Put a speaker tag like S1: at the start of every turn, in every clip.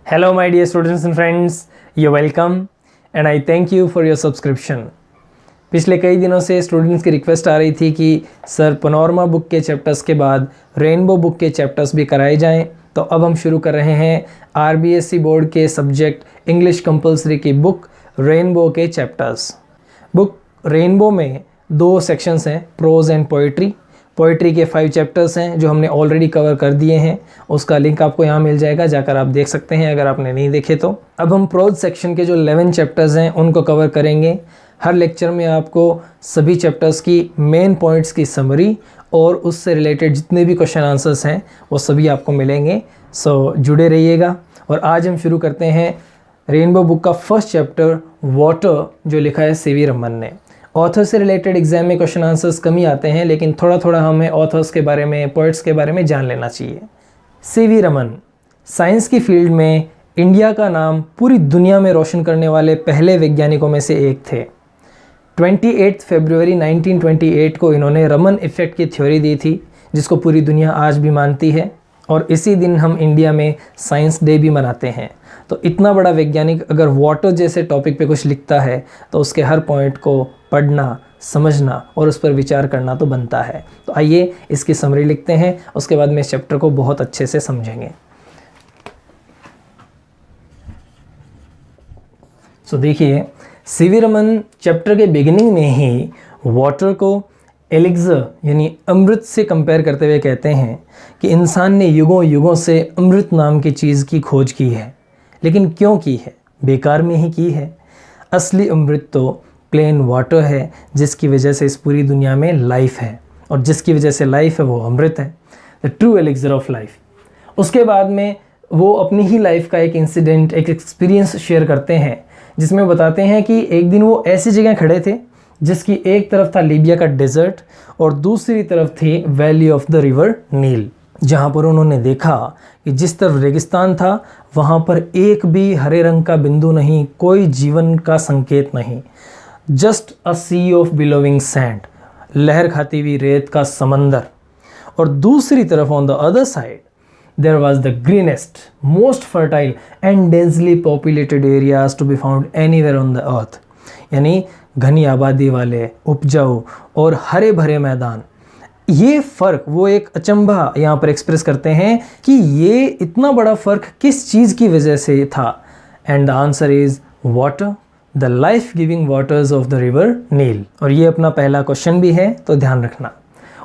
S1: Hello my dear students and friends, you're welcome and I thank you for your subscription. पिछले कई दिनों से students की request आ रही थी कि सर पनोरमा बुक के चैप्टर्स के बाद रेनबो बुक के चैप्टर्स भी कराए जाएं, तो अब हम शुरू कर रहे हैं आरबीएसई बोर्ड के सब्जेक्ट इंग्लिश कंपलसरी की बुक रेनबो के चैप्टर्स। बुक रेनबो में 2 सेक्शंस हैं, प्रोज एंड पोइट्री। पोइट्री के 5 चैप्टर्स हैं जो हमने ऑलरेडी कवर कर दिए हैं, उसका लिंक आपको यहाँ मिल जाएगा, जाकर आप देख सकते हैं अगर आपने नहीं देखे तो। अब हम प्रोज सेक्शन के जो 11 चैप्टर्स हैं उनको कवर करेंगे। हर लेक्चर में आपको सभी चैप्टर्स की मेन पॉइंट्स की समरी और उससे रिलेटेड जितने भी क्वेश्चन आंसर्स हैं वो सभी आपको मिलेंगे, सो जुड़े रहिएगा। और आज हम शुरू करते हैं रेनबो बुक का फर्स्ट चैप्टर वाटर, जो लिखा है सीवी रमन ने। ऑथर से रिलेटेड एग्जाम में क्वेश्चन आंसर्स कम ही आते हैं, लेकिन थोड़ा थोड़ा हमें ऑथर्स के बारे में, पोइट्स के बारे में जान लेना चाहिए। सीवी रमन साइंस की फील्ड में इंडिया का नाम पूरी दुनिया में रोशन करने वाले पहले वैज्ञानिकों में से एक थे। 28 फरवरी 1928 को इन्होंने रमन इफ़ेक्ट की थ्योरी दी थी, जिसको पूरी दुनिया आज भी मानती है, और इसी दिन हम इंडिया में साइंस डे भी मनाते हैं। तो इतना बड़ा वैज्ञानिक अगर वाटर जैसे टॉपिक पे कुछ लिखता है तो उसके हर पॉइंट को पढ़ना, समझना और उस पर विचार करना तो बनता है। तो आइए इसकी समरी लिखते हैं, उसके बाद में इस चैप्टर को बहुत अच्छे से समझेंगे। सो देखिए, सीवी रमन चैप्टर के बिगिनिंग में ही वाटर को एलिक्सर यानी अमृत से कंपेयर करते हुए कहते हैं कि इंसान ने युगों युगों से अमृत नाम की चीज़ की खोज की है, लेकिन क्यों की है? बेकार में ही की है। असली अमृत तो प्लेन वाटर है, जिसकी वजह से इस पूरी दुनिया में लाइफ है, और जिसकी वजह से लाइफ है वो अमृत है, the true elixir of life. उसके बाद में वो अपनी ही लाइफ का एक इंसिडेंट, एक एक्सपीरियंस शेयर करते हैं, जिसमें बताते हैं कि एक दिन वो ऐसी जगह खड़े थे जिसकी एक तरफ था लीबिया का डेजर्ट और दूसरी तरफ थी वैली ऑफ द रिवर नील, जहाँ पर उन्होंने देखा कि जिस तरफ रेगिस्तान था वहाँ पर एक भी हरे रंग का बिंदु नहीं, कोई जीवन का संकेत नहीं, just a sea of billowing sand, लहर खाती हुई रेत का समंदर। और दूसरी तरफ on the other side there was the greenest, most fertile and densely populated areas to be found anywhere on the earth, यानी घनी आबादी वाले, उपजाऊ और हरे भरे मैदान। ये फ़र्क, वो एक अचंभा यहाँ पर एक्सप्रेस करते हैं कि ये इतना बड़ा फ़र्क किस चीज़ की वजह से था। And the answer is water, the life giving waters of the river Nile. और ये अपना पहला क्वेश्चन भी है, तो ध्यान रखना।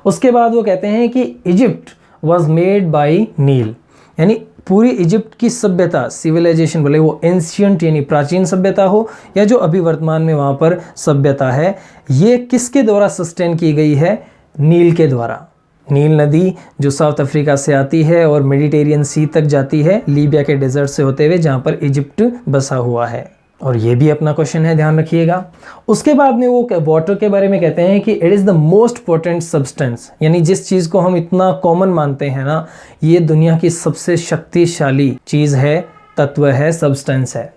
S1: उसके बाद वो कहते हैं कि इजिप्ट वॉज मेड बाई नील, यानी पूरी इजिप्ट की सभ्यता, सिविलाइजेशन बोले वो एंशियंट यानी प्राचीन सभ्यता हो या जो अभी वर्तमान में वहाँ पर सभ्यता है, ये किसके द्वारा सस्टेन की गई है? नील के द्वारा। नील नदी जो साउथ अफ्रीका से आती है और मेडिटेरियन सी तक जाती है, लीबिया के डेजर्ट से होते हुए, जहाँ पर इजिप्ट बसा हुआ है। और ये भी अपना क्वेश्चन है, ध्यान रखिएगा। उसके बाद में वो वाटर के बारे में कहते हैं कि it is the most potent substance, यानी जिस चीज़ को हम इतना कॉमन मानते हैं ना, ये दुनिया की सबसे शक्तिशाली चीज़ है, तत्व है, सब्सटेंस है।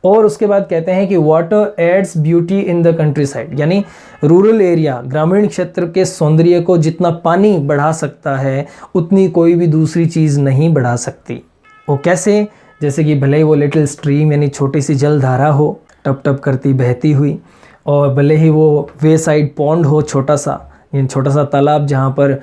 S1: और उसके बाद कहते हैं कि water adds beauty in the countryside, यानी रूरल एरिया, ग्रामीण क्षेत्र के सौंदर्य को जितना पानी बढ़ा सकता है उतनी कोई भी दूसरी चीज़ नहीं बढ़ा सकती। वो कैसे? जैसे कि भले ही वो लिटिल स्ट्रीम यानी छोटी सी जलधारा हो, टप टप करती बहती हुई, और भले ही वो वे साइड पॉन्ड हो, छोटा सा तालाब जहाँ पर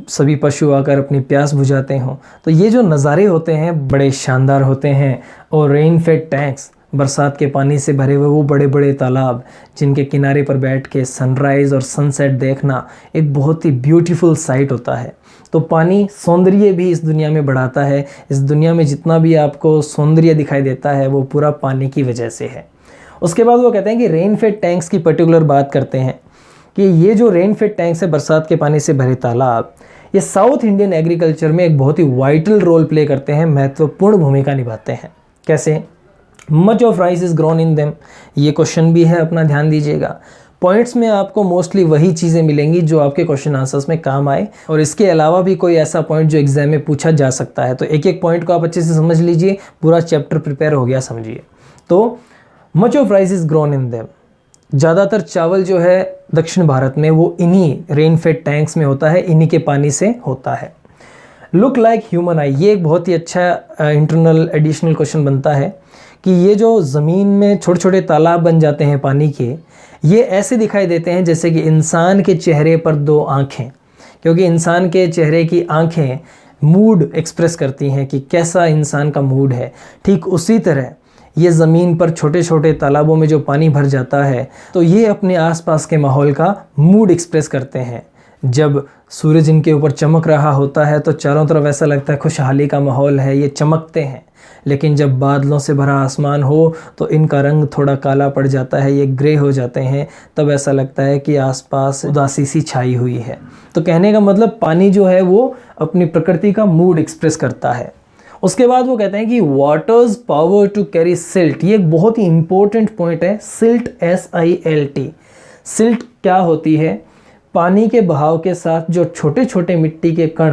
S1: सभी पशु आकर अपनी प्यास बुझाते हों, तो ये जो नज़ारे होते हैं बड़े शानदार होते हैं। और रेन फेड टैंक्स, बरसात के पानी से भरे हुए वो बड़े बड़े तालाब, जिनके किनारे पर बैठ के सनराइज़ और सनसेट देखना एक बहुत ही ब्यूटीफुल साइट होता है। तो पानी सौंदर्य भी इस दुनिया में बढ़ाता है। इस दुनिया में जितना भी आपको सौंदर्य दिखाई देता है वो पूरा पानी की वजह से है। उसके बाद वो कहते हैं कि रेन फेड टैंक्स की पर्टिकुलर बात करते हैं कि ये जो रेन फेड टैंक्स है, बरसात के पानी से भरे तालाब, ये साउथ इंडियन एग्रीकल्चर में एक बहुत ही वाइटल रोल प्ले करते हैं, महत्वपूर्ण भूमिका निभाते हैं। कैसे? Much of rice is grown in them, ये क्वेश्चन भी है, अपना ध्यान दीजिएगा। पॉइंट्स में आपको मोस्टली वही चीज़ें मिलेंगी जो आपके क्वेश्चन आंसर्स में काम आए, और इसके अलावा भी कोई ऐसा पॉइंट जो एग्जाम में पूछा जा सकता है। तो एक एक पॉइंट को आप अच्छे से समझ लीजिए, पूरा चैप्टर प्रिपेयर हो गया समझिए। तो much of rice is grown in them, ज़्यादातर चावल जो है दक्षिण भारत में वो इन्हीं रेन फेड टैंक्स में होता है, इन्हीं के पानी से होता है। लुक लाइक ह्यूमन आई, ये एक बहुत ही अच्छा इंटरनल एडिशनल क्वेश्चन बनता है कि ये जो ज़मीन में छोटे छोटे तालाब बन जाते हैं पानी के, ये ऐसे दिखाई देते हैं जैसे कि इंसान के चेहरे पर दो आँखें, क्योंकि इंसान के चेहरे की आँखें मूड एक्सप्रेस करती हैं कि कैसा इंसान का मूड है। ठीक उसी तरह ये ज़मीन पर छोटे छोटे तालाबों में जो पानी भर जाता है, तो ये अपने आसपास के माहौल का मूड एक्सप्रेस करते हैं। जब सूरज इनके ऊपर चमक रहा होता है तो चारों तरफ ऐसा लगता है खुशहाली का माहौल है, ये चमकते हैं। लेकिन जब बादलों से भरा आसमान हो तो इनका रंग थोड़ा काला पड़ जाता है, ये ग्रे हो जाते हैं, तब ऐसा लगता है कि आसपास उदासी सी छाई हुई है। तो कहने का मतलब पानी जो है वो अपनी प्रकृति का मूड एक्सप्रेस करता है। उसके बाद वो कहते हैं कि waters power to carry silt, ये एक बहुत ही इंपॉर्टेंट पॉइंट है। सिल्ट, SILT, सिल्ट क्या होती है? पानी के बहाव के साथ जो छोटे छोटे मिट्टी के कण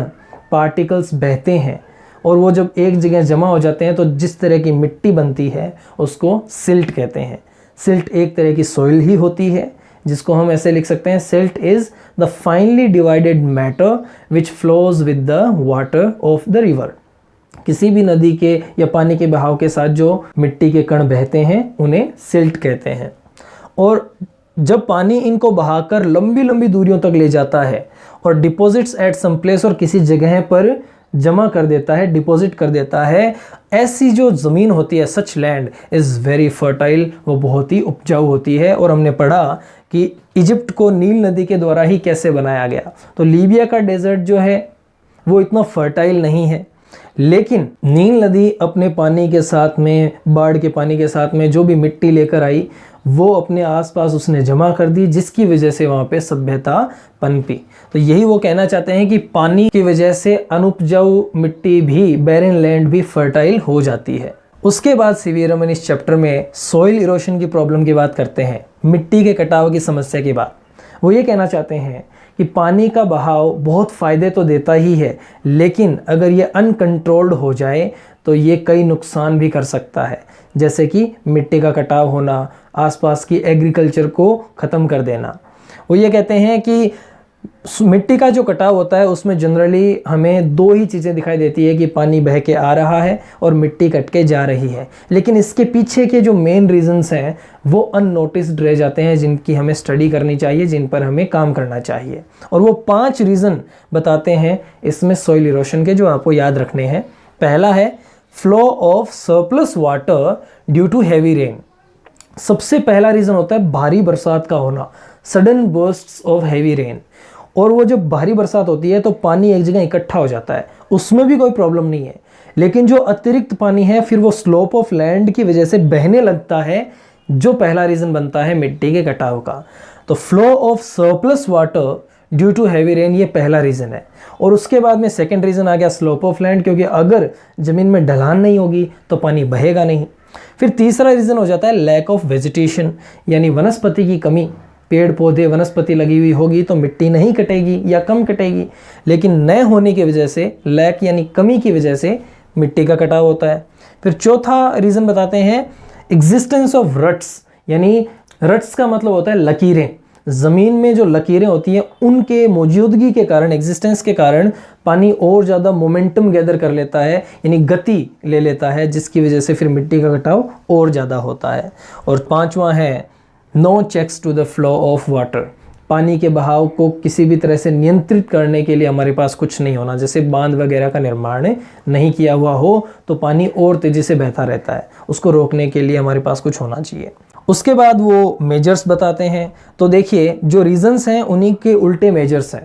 S1: पार्टिकल्स बहते हैं और वो जब एक जगह जमा हो जाते हैं तो जिस तरह की मिट्टी बनती है उसको सिल्ट कहते हैं। सिल्ट एक तरह की सॉइल ही होती है, जिसको हम ऐसे लिख सकते हैं, silt is the finally divided matter which flows with the water of the river. किसी भी नदी के या पानी के बहाव के साथ जो मिट्टी के कण बहते हैं उन्हें सिल्ट कहते हैं। और जब पानी इनको बहाकर लंबी लंबी दूरियों तक ले जाता है और डिपॉजिट्स एट सम प्लेस, और किसी जगह पर जमा कर देता है, डिपॉजिट कर देता है, ऐसी जो ज़मीन होती है, सच लैंड इज़ वेरी फर्टाइल, वो बहुत ही उपजाऊ होती है। और हमने पढ़ा कि इजिप्ट को नील नदी के द्वारा ही कैसे बनाया गया। तो लीबिया का डेजर्ट जो है वो इतना फर्टाइल नहीं है, लेकिन नील नदी अपने पानी के साथ में, बाढ़ के पानी के साथ में जो भी मिट्टी लेकर आई वो अपने आसपास उसने जमा कर दी, जिसकी वजह से वहाँ पे सभ्यता पनपी। तो यही वो कहना चाहते हैं कि पानी की वजह से अनुपजाऊ मिट्टी भी, बैरन लैंड भी फर्टाइल हो जाती है। उसके बाद सीवी रमन इस चैप्टर में सॉइल इरोशन की प्रॉब्लम की बात करते हैं, मिट्टी के कटाव की समस्या की बात। वो ये कहना चाहते हैं कि पानी का बहाव बहुत फ़ायदे तो देता ही है, लेकिन अगर ये अनकंट्रोल्ड हो जाए तो ये कई नुकसान भी कर सकता है, जैसे कि मिट्टी का कटाव होना, आसपास की एग्रीकल्चर को ख़त्म कर देना। वो ये कहते हैं कि मिट्टी का जो कटाव होता है उसमें जनरली हमें दो ही चीज़ें दिखाई देती है कि पानी बह के आ रहा है और मिट्टी कट के जा रही है, लेकिन इसके पीछे के जो मेन रीजंस हैं वो अननोटिस्ड रह जाते हैं, जिनकी हमें स्टडी करनी चाहिए, जिन पर हमें काम करना चाहिए। और वो 5 रीज़न बताते हैं इसमें सॉइल इरोशन के, जो आपको याद रखने हैं। पहला है flow of surplus water due to heavy rain. सबसे पहला रीज़न होता है भारी बरसात का होना, sudden bursts of heavy rain. और वो जब भारी बरसात होती है तो पानी एक जगह इकट्ठा हो जाता है, उसमें भी कोई प्रॉब्लम नहीं है, लेकिन जो अतिरिक्त पानी है फिर वो स्लोप ऑफ लैंड की वजह से बहने लगता है, जो पहला रीज़न बनता है मिट्टी के कटाव का। तो flow of surplus water due to heavy rain, ये पहला रीज़न है। और उसके बाद में सेकंड रीज़न आ गया स्लोप ऑफ लैंड, क्योंकि अगर ज़मीन में ढलान नहीं होगी तो पानी बहेगा नहीं। फिर तीसरा रीज़न हो जाता है लैक ऑफ वेजिटेशन, यानी वनस्पति की कमी। पेड़ पौधे वनस्पति लगी हुई होगी तो मिट्टी नहीं कटेगी या कम कटेगी, लेकिन न होने की वजह से, लैक यानी कमी की वजह से मिट्टी का कटाव होता है। फिर चौथा रीज़न बताते हैं एग्जिस्टेंस ऑफ रट्स, यानी रट्स का मतलब होता है लकीरें। ज़मीन में जो लकीरें होती हैं उनके मौजूदगी के कारण, एग्जिस्टेंस के कारण पानी और ज़्यादा मोमेंटम गैदर कर लेता है, यानी गति ले लेता है, जिसकी वजह से फिर मिट्टी का कटाव और ज़्यादा होता है। और पांचवा है no checks to the flow of water. पानी के बहाव को किसी भी तरह से नियंत्रित करने के लिए हमारे पास कुछ नहीं होना, जैसे बांध वगैरह का निर्माण नहीं किया हुआ हो तो पानी और तेज़ी से बहता रहता है, उसको रोकने के लिए हमारे पास कुछ होना चाहिए। उसके बाद वो मेजर्स बताते हैं। तो देखिए जो रीज़न्स हैं उन्हीं के उल्टे मेजर्स हैं।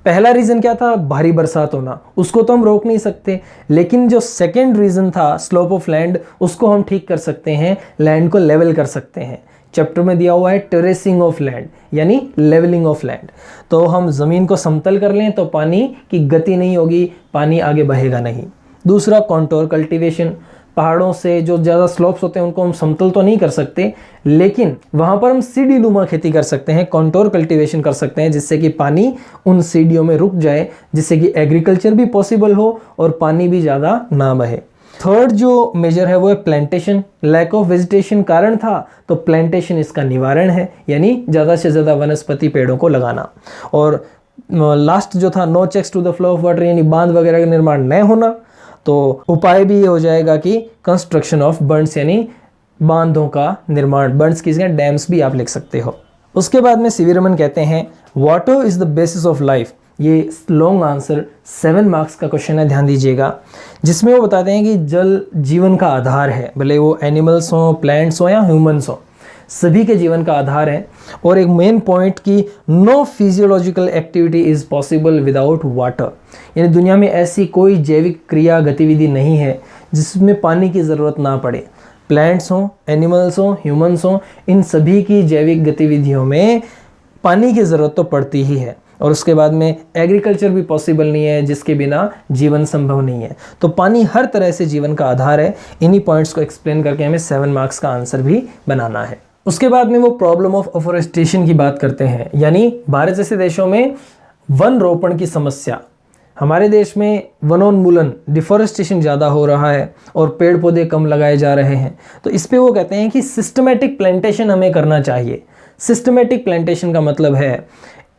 S1: पहला रीज़न क्या था? भारी बरसात होना, उसको तो हम रोक नहीं सकते, लेकिन जो सेकेंड रीज़न था स्लोप ऑफ लैंड, उसको हम ठीक कर सकते हैं, लैंड को लेवल कर सकते हैं। चैप्टर में दिया हुआ है टेरेसिंग ऑफ लैंड, यानी लेवलिंग ऑफ लैंड। तो हम ज़मीन को समतल कर लें तो पानी की गति नहीं होगी, पानी आगे बहेगा नहीं। दूसरा कॉन्टोर कल्टीवेशन, पहाड़ों से जो ज़्यादा स्लोप्स होते हैं उनको हम समतल तो नहीं कर सकते, लेकिन वहाँ पर हम सीढ़ी नुमा खेती कर सकते हैं, कॉन्टोर कल्टीवेशन कर सकते हैं, जिससे कि पानी उन सीढ़ियों में रुक जाए, जिससे कि एग्रीकल्चर भी पॉसिबल हो और पानी भी ज़्यादा ना बहे। थर्ड जो मेजर है वो है प्लांटेशन। लैक ऑफ वेजिटेशन कारण था तो प्लांटेशन इसका निवारण है, यानी ज़्यादा से ज़्यादा वनस्पति पेड़ों को लगाना। और लास्ट जो था no checks to the flow of water, यानी बांध वगैरह का निर्माण न होना, तो उपाय भी ये हो जाएगा कि कंस्ट्रक्शन ऑफ बर्न्स, यानी बांधों का निर्माण। बर्न्स की जगह डैम्स भी आप लिख सकते हो। उसके बाद में सीवी रमन कहते हैं water is the basis of life. ये लॉन्ग आंसर 7 मार्क्स का क्वेश्चन है, ध्यान दीजिएगा, जिसमें वो बताते हैं कि जल जीवन का आधार है, भले वो एनिमल्स हों, प्लांट्स हों या ह्यूमंस हों, सभी के जीवन का आधार है। और एक मेन पॉइंट कि no physiological activity is possible without water, यानी दुनिया में ऐसी कोई जैविक क्रिया गतिविधि नहीं है जिसमें पानी की ज़रूरत ना पड़े। प्लांट्स हों, एनिमल्स हों, ह्यूमंस हों, इन सभी की जैविक गतिविधियों में पानी की ज़रूरत तो पड़ती ही है। और उसके बाद में एग्रीकल्चर भी पॉसिबल नहीं है जिसके बिना जीवन संभव नहीं है। तो पानी हर तरह से जीवन का आधार है। इन्हीं पॉइंट्स को एक्सप्लेन करके हमें 7 मार्क्स का आंसर भी बनाना है। उसके बाद में वो प्रॉब्लम ऑफ अफॉरेस्टेशन की बात करते हैं, यानी भारत जैसे देशों में वन रोपण की समस्या। हमारे देश में वनोन्मूलन, डिफॉरेस्टेशन ज़्यादा हो रहा है और पेड़ पौधे कम लगाए जा रहे हैं। तो इस पे वो कहते हैं कि सिस्टमेटिक प्लांटेशन हमें करना चाहिए। सिस्टमेटिक प्लांटेशन का मतलब है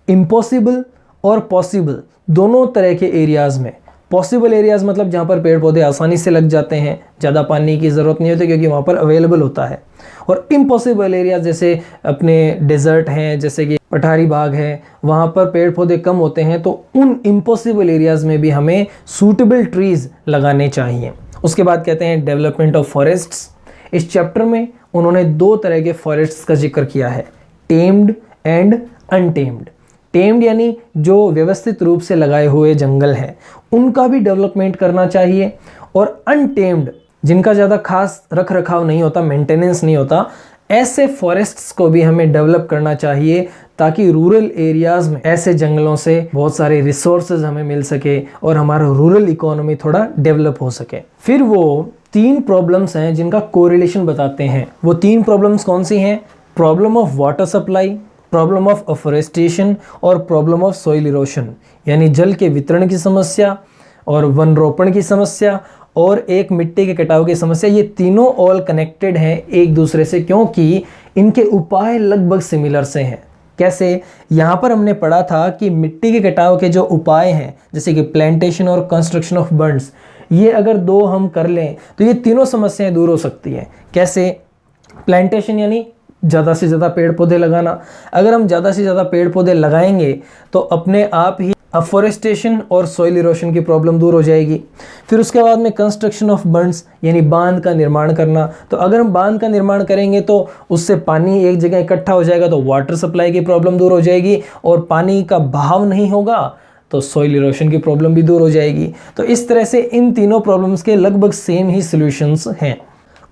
S1: इम्पॉसिबल और पॉसिबल दोनों तरह के एरियाज़ में। पॉसिबल एरियाज़ मतलब जहाँ पर पेड़ पौधे आसानी से लग जाते हैं, ज़्यादा पानी की ज़रूरत नहीं होती क्योंकि वहाँ पर अवेलेबल होता है। और इम्पॉसिबल एरियाज़ जैसे अपने डेजर्ट हैं, जैसे कि पठारी बाग है, वहाँ पर पेड़ पौधे कम होते हैं, तो उन इम्पॉसिबल एरियाज़ में भी हमें सूटेबल ट्रीज़ लगाने चाहिए। उसके बाद कहते हैं डेवलपमेंट ऑफ फॉरेस्ट्स। इस चैप्टर में उन्होंने 2 तरह के फॉरेस्ट्स का जिक्र किया है, टेम्ड एंड अनटेम्ड। टेम्ड यानी जो व्यवस्थित रूप से लगाए हुए जंगल हैं, उनका भी डेवलपमेंट करना चाहिए। और अनटेम्ड जिनका ज़्यादा खास रख रखाव नहीं होता, मेंटेनेंस नहीं होता, ऐसे फॉरेस्ट्स को भी हमें डेवलप करना चाहिए ताकि रूरल एरियाज़ में ऐसे जंगलों से बहुत सारे रिसोर्सेज हमें मिल सके और हमारा रूरल इकोनॉमी थोड़ा डेवलप हो सके। फिर वो 3 प्रॉब्लम्स हैं जिनका कोरिलेशन बताते हैं। वो 3 प्रॉब्लम्स कौन सी हैं? Problem of water supply, problem of afforestation और प्रॉब्लम ऑफ सॉइल इरोशन, यानी जल के वितरण की समस्या और वन रोपण की समस्या और एक मिट्टी के कटाव की समस्या। ये तीनों ऑल कनेक्टेड हैं एक दूसरे से, क्योंकि इनके उपाय लगभग सिमिलर से हैं। कैसे? यहाँ पर हमने पढ़ा था कि मिट्टी के कटाव के जो उपाय हैं, जैसे कि प्लांटेशन और कंस्ट्रक्शन ऑफ बर्न्स, ये अगर 2 हम कर लें तो ये तीनों समस्याएं दूर हो सकती हैं। कैसे? प्लांटेशन यानी ज़्यादा से ज़्यादा पेड़ पौधे लगाना। अगर हम ज़्यादा से ज़्यादा पेड़ पौधे लगाएंगे तो अपने आप ही अफॉरेस्टेशन और सॉइल इरोशन की प्रॉब्लम दूर हो जाएगी। फिर उसके बाद में कंस्ट्रक्शन ऑफ बर्न्स यानी बांध का निर्माण करना। तो अगर हम बांध का निर्माण करेंगे तो उससे पानी एक जगह इकट्ठा हो जाएगा, तो वाटर सप्लाई की प्रॉब्लम दूर हो जाएगी, और पानी का बहाव नहीं होगा तो सॉइल इरोशन की प्रॉब्लम भी दूर हो जाएगी। तो इस तरह से इन तीनों प्रॉब्लम्स के लगभग सेम ही सॉल्यूशंस हैं।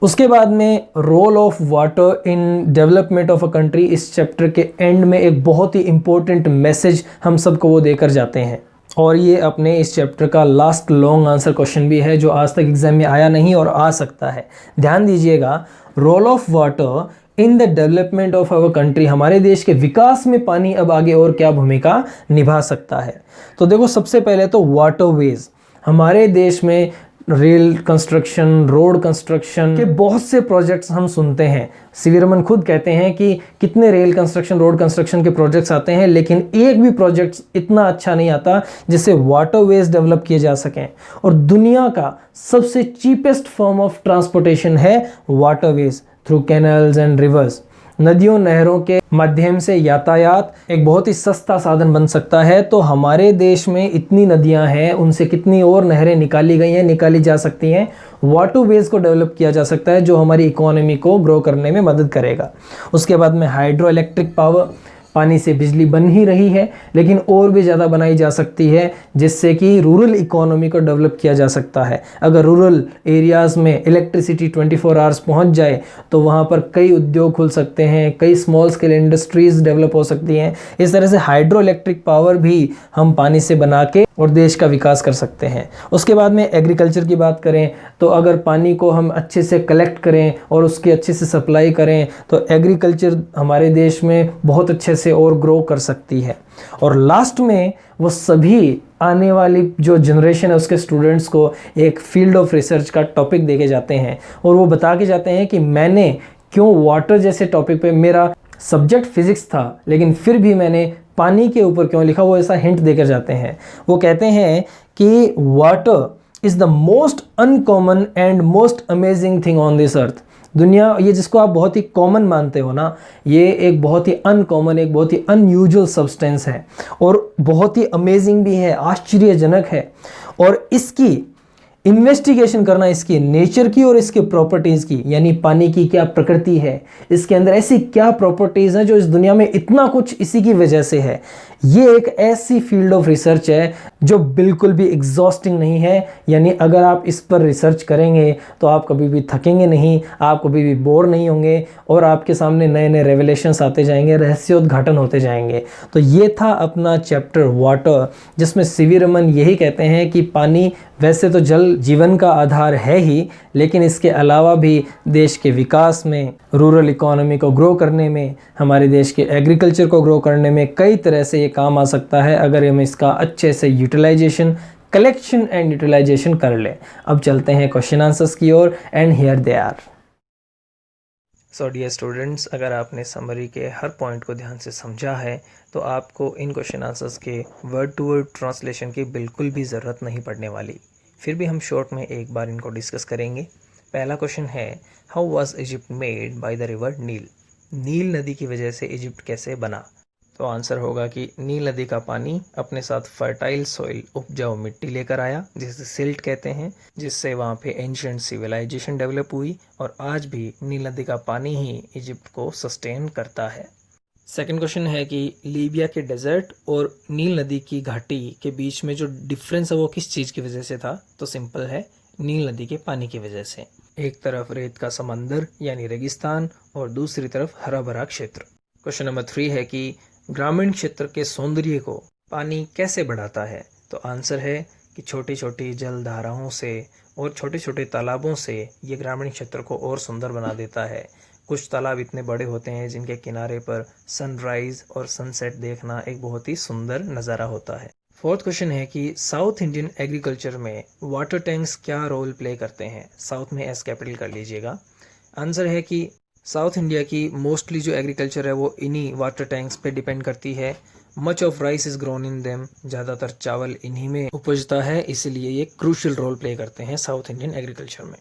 S1: उसके बाद में role of water in development of a country, इस चैप्टर के एंड में एक बहुत ही इंपॉर्टेंट मैसेज हम सबको वो देकर जाते हैं, और ये अपने इस चैप्टर का लास्ट लॉन्ग आंसर क्वेश्चन भी है जो आज तक एग्जाम में आया नहीं और आ सकता है। ध्यान दीजिएगा, role of water in the development of our country, हमारे देश के विकास में पानी अब आगे और क्या भूमिका निभा सकता है। तो देखो, सबसे पहले तो वाटरवेज, हमारे देश में रेल कंस्ट्रक्शन, रोड कंस्ट्रक्शन के बहुत से प्रोजेक्ट्स हम सुनते हैं। सीवी रमन खुद कहते हैं कि कितने रेल कंस्ट्रक्शन, रोड कंस्ट्रक्शन के प्रोजेक्ट्स आते हैं, लेकिन एक भी प्रोजेक्ट इतना अच्छा नहीं आता जिससे वाटरवेज डेवलप किए जा सकें। और दुनिया का सबसे चीपेस्ट फॉर्म ऑफ ट्रांसपोर्टेशन है waterways through canals and reverse. नदियों, नहरों के माध्यम से यातायात एक बहुत ही सस्ता साधन बन सकता है। तो हमारे देश में इतनी नदियां हैं, उनसे कितनी और नहरें निकाली गई हैं, निकाली जा सकती हैं। वाटरवेज को डेवलप किया जा सकता है जो हमारी इकोनॉमी को ग्रो करने में मदद करेगा। उसके बाद में हाइड्रो इलेक्ट्रिक पावर, पानी से बिजली बन ही रही है लेकिन और भी ज़्यादा बनाई जा सकती है, जिससे कि रूरल इकोनॉमी को डेवलप किया जा सकता है। अगर रूरल एरियाज़ में इलेक्ट्रिसिटी 24 आवर्स पहुंच जाए तो वहां पर कई उद्योग खुल सकते हैं, कई स्मॉल स्केल इंडस्ट्रीज़ डेवलप हो सकती हैं। इस तरह से हाइड्रो इलेक्ट्रिक पावर भी हम पानी से बना के और देश का विकास कर सकते हैं। उसके बाद में एग्रीकल्चर की बात करें तो अगर पानी को हम अच्छे से कलेक्ट करें और उसकी अच्छे से सप्लाई करें तो एग्रीकल्चर हमारे देश में बहुत अच्छे से और ग्रो कर सकती है। और लास्ट में वो सभी आने वाली जो जनरेशन है उसके स्टूडेंट्स को एक फील्ड ऑफ रिसर्च का टॉपिक देके जाते हैं और वो बता के जाते हैं कि मैंने क्यों वाटर जैसे टॉपिक पे, मेरा सब्जेक्ट फिजिक्स था लेकिन फिर भी मैंने पानी के ऊपर क्यों लिखा, वो ऐसा हिंट देकर जाते हैं। वो कहते हैं कि water is the most uncommon and most amazing thing on this earth. दुनिया, ये जिसको आप बहुत ही कॉमन मानते हो ना, ये एक बहुत ही अनकॉमन, एक बहुत ही अनयूजुअल सब्सटेंस है और बहुत ही अमेजिंग भी है, आश्चर्यजनक है। और इसकी इन्वेस्टिगेशन करना, इसकी नेचर की और इसके प्रॉपर्टीज़ की, यानी पानी की क्या प्रकृति है, इसके अंदर ऐसी क्या प्रॉपर्टीज़ हैं जो इस दुनिया में इतना कुछ इसी की वजह से है, ये एक ऐसी फील्ड ऑफ रिसर्च है जो बिल्कुल भी एग्जॉस्टिंग नहीं है। यानी अगर आप इस पर रिसर्च करेंगे तो आप कभी भी थकेंगे नहीं, आप कभी भी बोर नहीं होंगे और आपके सामने नए नए रेवलेशंस आते जाएंगे, रहस्योद्घाटन होते जाएंगे। तो ये था अपना चैप्टर वाटर, जिसमें सीवी रमन यही कहते हैं कि पानी वैसे तो जल जीवन का आधार है ही, लेकिन इसके अलावा भी देश के विकास में, रूरल इकोनॉमी को ग्रो करने में, हमारे देश के एग्रीकल्चर को ग्रो करने में कई तरह से ये काम आ सकता है अगर हम इसका अच्छे से यूटिलाइजेशन, कलेक्शन एंड यूटिलाइजेशन कर लें। अब चलते हैं क्वेश्चन आंसर्स की ओर, and here they are. So dear students, अगर आपने समरी के हर पॉइंट को ध्यान से समझा है तो आपको इन क्वेश्चन आंसर्स के वर्ड टू वर्ड ट्रांसलेशन की बिल्कुल भी ज़रूरत नहीं पड़ने वाली। फिर भी हम शॉर्ट में एक बार इनको डिस्कस करेंगे। पहला क्वेश्चन है, how was Egypt made by the river Nile. Nile नदी की वजह से इजिप्ट कैसे बना। तो आंसर होगा कि नील नदी का पानी अपने साथ फर्टाइल सॉइल, उपजाऊ मिट्टी लेकर आया, जिसे सिल्ट कहते हैं, जिससे वहाँ पे एंशिएंट सिविलाइजेशन डेवलप हुई और आज भी नील नदी का पानी ही इजिप्ट को सस्टेन करता है। सेकंड क्वेश्चन है कि लीबिया के डेजर्ट और नील नदी की घाटी के बीच में जो डिफरेंस है वो किस चीज़ की वजह से था। तो सिंपल है, नील नदी के पानी की वजह से। एक तरफ रेत का समंदर यानी रेगिस्तान और दूसरी तरफ हरा भरा क्षेत्र। क्वेश्चन नंबर 3 है कि ग्रामीण क्षेत्र के सौंदर्य को पानी कैसे बढ़ाता है। तो आंसर है कि छोटी छोटी जल धाराओं से और छोटे छोटे तालाबों से ये ग्रामीण क्षेत्र को और सुंदर बना देता है। कुछ तालाब इतने बड़े होते हैं जिनके किनारे पर सनराइज और सनसेट देखना एक बहुत ही सुंदर नज़ारा होता है। फोर्थ क्वेश्चन है कि साउथ इंडियन एग्रीकल्चर में वाटर टैंक्स क्या रोल प्ले करते हैं। साउथ में एस कैपिटल कर लीजिएगा। आंसर है कि साउथ इंडिया की मोस्टली जो एग्रीकल्चर है वो इन्हीं वाटर टैंक्स पे डिपेंड करती है। Much of rice is grown in them, ज़्यादातर चावल इन्हीं में उपजता है, इसलिए ये क्रूशियल रोल प्ले करते हैं साउथ इंडियन एग्रीकल्चर में।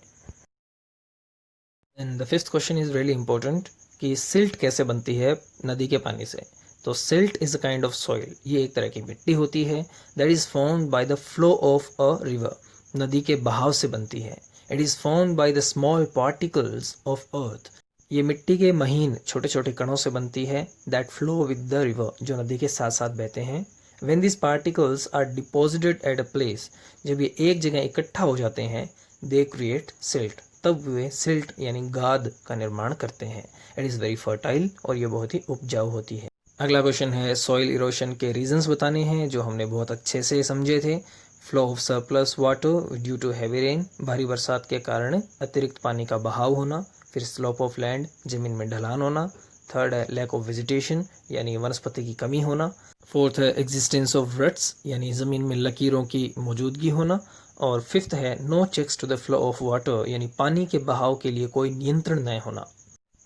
S1: And the fifth question is really important कि सिल्ट कैसे बनती है नदी के पानी से। तो silt is a kind of soil, ये एक तरह की मिट्टी होती है that is formed by the flow of a river, नदी के बहाव से बनती है। It is formed by the small particles of earth, ये मिट्टी के महीन छोटे छोटे कणों से बनती है that flow with the river, जो नदी के साथ साथ बहते हैं। When this particles are deposited at a place, जब ये एक जगह इकट्ठा हो जाते हैं, दे क्रिएट सिल्ट, तब वे सिल्ट यानी गाद का निर्माण करते हैं। इट इज़ वेरी फर्टाइल और ये बहुत ही उपजाऊ होती है। अगला क्वेश्चन है, सॉइल इरोशन के रीजंस बताने हैं जो हमने बहुत अच्छे से समझे थे। Flow of surplus water due to heavy rain, भारी बरसात के कारण अतिरिक्त पानी का बहाव होना। फिर स्लोप ऑफ लैंड, ज़मीन में ढलान होना। थर्ड है लैक ऑफ वेजिटेशन यानी वनस्पति की कमी होना। फोर्थ है एग्जिस्टेंस ऑफ रट्स यानी ज़मीन में लकीरों की मौजूदगी होना। और फिफ्थ है no checks to the flow of water यानी पानी के बहाव के लिए कोई नियंत्रण न होना।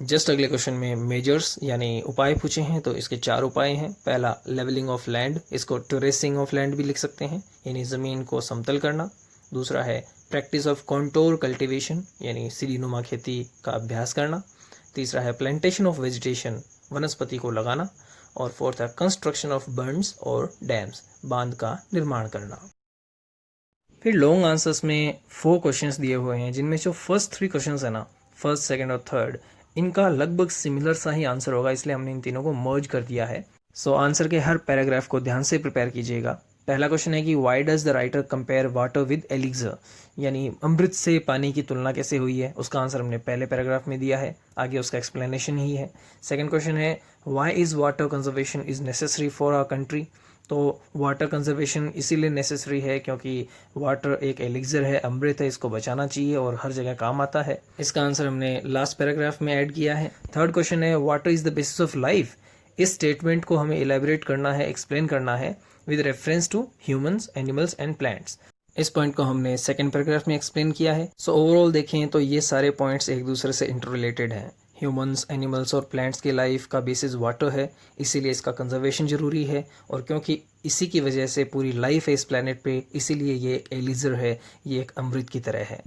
S1: जस्ट अगले क्वेश्चन में मेजर्स यानी उपाय पूछे हैं, तो इसके 4 उपाय हैं। पहला लेवलिंग ऑफ लैंड, इसको टेरेसिंग ऑफ लैंड भी लिख सकते हैं, यानी ज़मीन को समतल करना। दूसरा है प्रैक्टिस ऑफ कॉन्टोर कल्टीवेशन यानी सीढ़ीनुमा खेती का अभ्यास करना। तीसरा है प्लांटेशन ऑफ वेजिटेशन, वनस्पति को लगाना। और फोर्थ है कंस्ट्रक्शन ऑफ बर्न्स और डैम्स, बांध का निर्माण करना। फिर लॉन्ग आंसर्स में 4 क्वेश्चंस दिए हुए हैं, जिनमें जो फर्स्ट 3 क्वेश्चंस है ना, फर्स्ट, सेकंड और थर्ड, इनका लगभग सिमिलर सा ही आंसर होगा, इसलिए हमने इन तीनों को मर्ज कर दिया है। सो आंसर के हर पैराग्राफ को ध्यान से प्रिपेयर कीजिएगा। पहला क्वेश्चन है कि why does the writer compare water with elixir, यानी अमृत से पानी की तुलना कैसे हुई है। उसका आंसर हमने पहले पैराग्राफ में दिया है, आगे उसका एक्सप्लेनेशन ही है। सेकंड क्वेश्चन है why is water conservation is necessary for our country. तो वाटर कंजर्वेशन इसीलिए नेसेसरी है क्योंकि वाटर एक एलिक्सर है, अमृत है, इसको बचाना चाहिए और हर जगह काम आता है। इसका आंसर हमने लास्ट पैराग्राफ में ऐड किया है। थर्ड क्वेश्चन है water is the basis of life. इस स्टेटमेंट को हमें इलेबोरेट करना है, एक्सप्लेन करना है with reference to humans, animals and plants. इस पॉइंट को हमने सेकंड पैराग्राफ में एक्सप्लेन किया है। सो ओवरऑल देखें तो ये सारे पॉइंट्स एक दूसरे से इंटर रिलेटेड हैं। ह्यूमंस, एनिमल्स और प्लांट्स की लाइफ का बेसिस वाटर है, इसीलिए इसका कंजर्वेशन ज़रूरी है। और क्योंकि इसी की वजह से पूरी लाइफ है इस प्लानट पे, इसीलिए ये एक एलिजर है, ये एक अमृत की तरह है।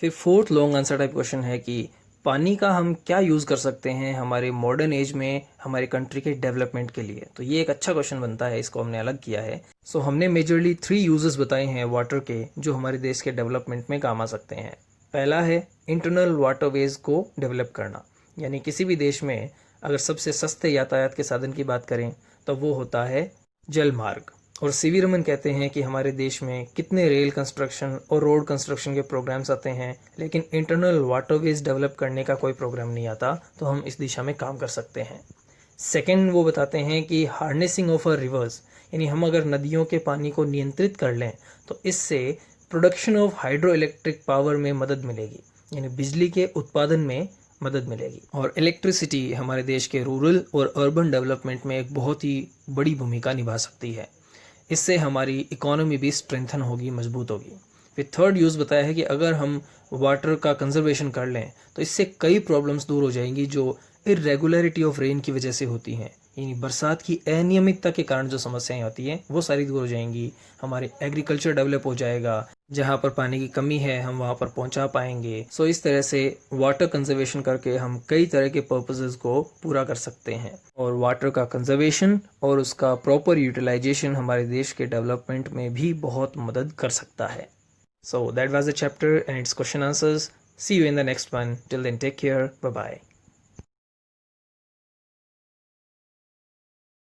S1: फिर fourth long answer type question है कि पानी का हम क्या यूज़ कर सकते हैं हमारे मॉडर्न एज में हमारे कंट्री के डेवलपमेंट के लिए। तो ये एक अच्छा क्वेश्चन बनता है, इसको हमने अलग किया है। सो हमने मेजरली 3 यूजेस बताए हैं वाटर के, जो हमारे देश के डेवलपमेंट में काम आ सकते हैं। पहला है इंटरनल वाटरवेज को डेवलप करना, यानी किसी भी देश में अगर सबसे सस्ते यातायात के साधन की बात करें तो वो होता है जल मार्ग। और सीवी रमन कहते हैं कि हमारे देश में कितने रेल कंस्ट्रक्शन और रोड कंस्ट्रक्शन के प्रोग्राम्स आते हैं, लेकिन इंटरनल वाटरवेज डेवलप करने का कोई प्रोग्राम नहीं आता, तो हम इस दिशा में काम कर सकते हैं। सेकंड, वो बताते हैं कि हार्नेसिंग ऑफ अ रिवर्स, यानी हम अगर नदियों के पानी को नियंत्रित कर लें तो इससे production of hydro electric power में मदद मिलेगी, यानी बिजली के उत्पादन में मदद मिलेगी। और इलेक्ट्रिसिटी हमारे देश के रूरल और अर्बन डेवलपमेंट में एक बहुत ही बड़ी भूमिका निभा सकती है। इससे हमारी इकोनॉमी भी स्ट्रेंथन होगी, मजबूत होगी। फिर थर्ड यूज़ बताया है कि अगर हम वाटर का कंजर्वेशन कर लें तो इससे कई प्रॉब्लम्स दूर हो जाएंगी जो इरेगुलरिटी ऑफ रेन की वजह से होती हैं, यानी बरसात की अनियमितता के कारण जो समस्याएं होती हैं वो सारी दूर हो जाएंगी। हमारे एग्रीकल्चर डेवलप हो जाएगा, जहाँ पर पानी की कमी है हम वहाँ पर पहुँचा पाएंगे। सो इस तरह से वाटर कंजर्वेशन करके हम कई तरह के पर्पसेस को पूरा कर सकते हैं। और वाटर का कंजर्वेशन और उसका प्रॉपर यूटिलाइजेशन हमारे देश के डेवलपमेंट में भी बहुत मदद कर सकता है। So that was the chapter and its question answers. See you in the next one. Till then, take care. Bye bye.